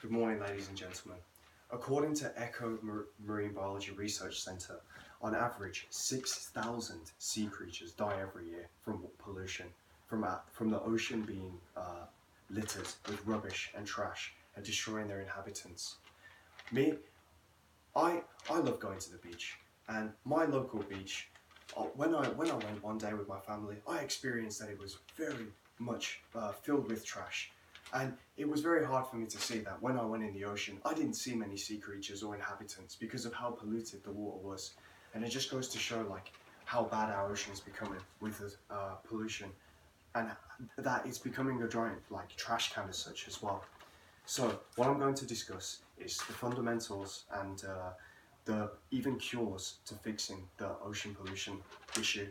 Good morning, ladies and gentlemen. According to Echo Marine Biology Research Centre, on average, 6,000 sea creatures die every year from pollution, from the ocean being littered with rubbish and trash and destroying their inhabitants. Me, I love going to the beach, and my local beach, when I went one day with my family, I experienced that it was very much filled with trash. And it was very hard for me to see that when I went in the ocean, I didn't see many sea creatures or inhabitants because of how polluted the water was. And it just goes to show like how bad our ocean is becoming with the pollution, and that it's becoming a giant like trash can as such as well. So what I'm going to discuss is the fundamentals and the even cures to fixing the ocean pollution issue.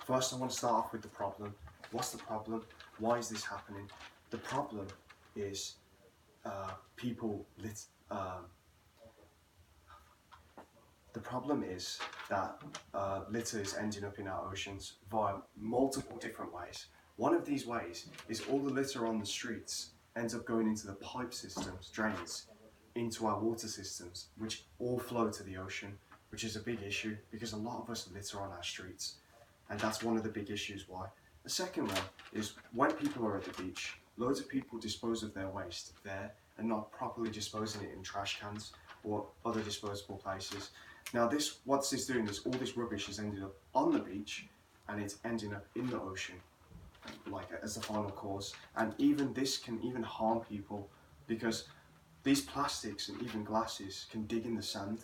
First, I want to start off with the problem. What's the problem? Why is this happening? The problem is people the problem is that litter is ending up in our oceans via multiple different ways. One of these ways is all the litter on the streets ends up going into the pipe systems, drains, into our water systems, which all flow to the ocean, which is a big issue because a lot of us litter on our streets, and that's one of the big issues why. The second one is when people are at the beach, loads of people dispose of their waste there and not properly disposing it in trash cans or other disposable places. Now what this is doing is all this rubbish is ending up on the beach and it's ending up in the ocean, like as the final cause. And even this can even harm people because these plastics and even glasses can dig in the sand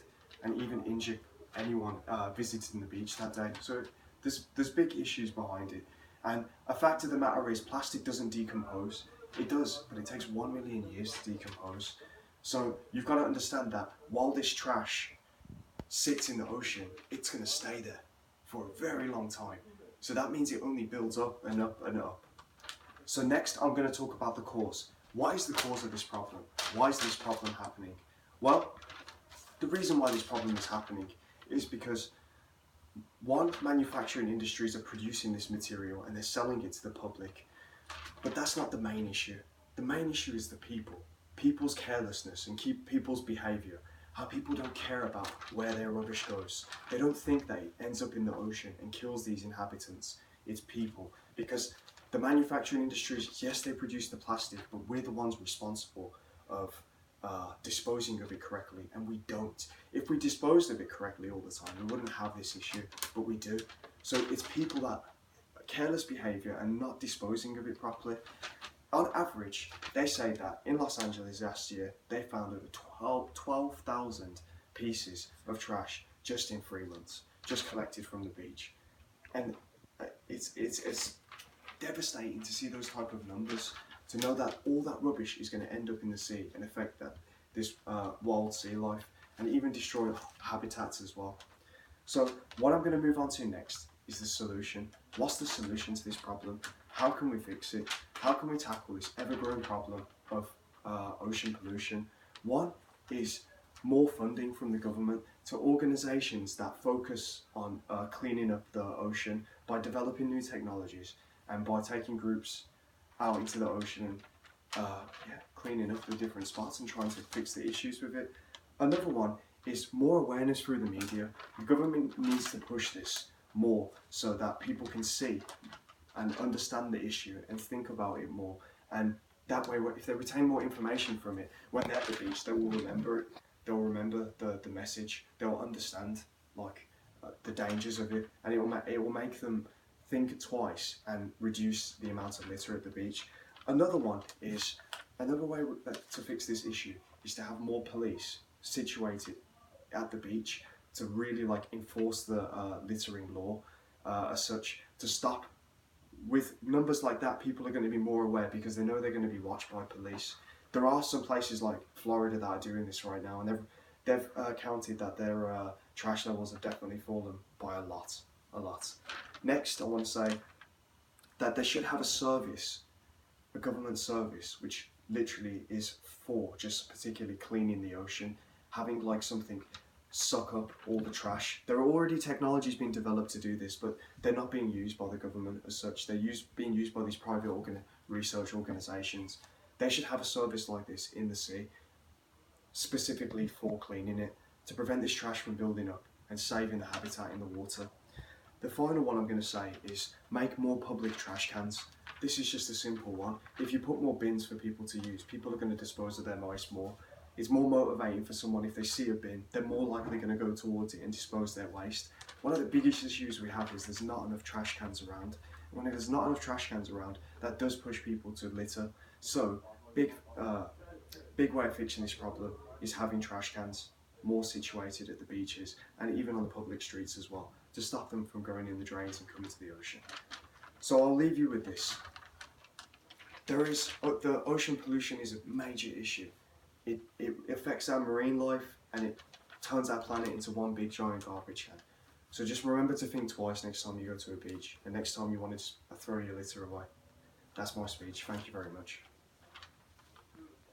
and even injure anyone visiting the beach that day. So there's big issues behind it. And a fact of the matter is plastic doesn't decompose. It does, but it takes 1 million years to decompose. So you've got to understand that while this trash sits in the ocean, it's going to stay there for a very long time. So that means it only builds up and up and up. So next I'm going to talk about the cause. What is the cause of this problem? Why is this problem happening? Well, the reason why this problem is happening is because one, manufacturing industries are producing this material and they're selling it to the public. But that's not the main issue. The main issue is the people. People's carelessness and people's behaviour. How people don't care about where their rubbish goes. They don't think that it ends up in the ocean and kills these inhabitants. It's people. Because the manufacturing industries, yes, they produce the plastic, but we're the ones responsible of disposing of it correctly, and we don't. If we disposed of it correctly all the time, we wouldn't have this issue, but we do. So it's people that careless behaviour and not disposing of it properly. On average, they say that in Los Angeles last year, they found over 12,000 pieces of trash just in 3 months, just collected from the beach. And it's devastating to see those type of numbers, to know that all that rubbish is going to end up in the sea and affect this wild sea life and even destroy habitats as well. So what I'm going to move on to next is the solution. What's the solution to this problem? How can we fix it? How can we tackle this ever-growing problem of ocean pollution? One is more funding from the government to organisations that focus on cleaning up the ocean by developing new technologies and by taking groups out into the ocean and cleaning up the different spots and trying to fix the issues with it. Another one is more awareness through the media. The government needs to push this more so that people can see and understand the issue and think about it more. And that way, if they retain more information from it, when they're at the beach, they will remember it. They'll remember the message. They'll understand the dangers of it, and it will make them think twice and reduce the amount of litter at the beach. Another way to fix this issue is to have more police situated at the beach to really enforce the littering law as such, to stop. With numbers like that, people are going to be more aware because they know they're going to be watched by police. There are some places like Florida that are doing this right now, and they've counted that their trash levels have definitely fallen by a lot. Next, I want to say that they should have a government service, which literally is for just particularly cleaning the ocean, having something suck up all the trash. There are already technologies being developed to do this, but they're not being used by the government as such. They're being used by these private research organisations. They should have a service like this in the sea. specifically for cleaning it, to prevent this trash from building up and saving the habitat in the water. The final one I'm going to say is make more public trash cans. This is just a simple one. If you put more bins for people to use, people are going to dispose of their waste more. It's more motivating for someone. If they see a bin, they're more likely going to go towards it and dispose their waste. One of the biggest issues we have is there's not enough trash cans around. When there's not enough trash cans around, that does push people to litter. So, big way of fixing this problem is having trash cans more situated at the beaches and even on the public streets as well, to stop them from going in the drains and coming to the ocean. So I'll leave you with this. The ocean pollution is a major issue. It affects our marine life and it turns our planet into one big giant garbage can. So just remember to think twice next time you go to a beach and next time you want to throw your litter away. That's my speech. Thank you very much.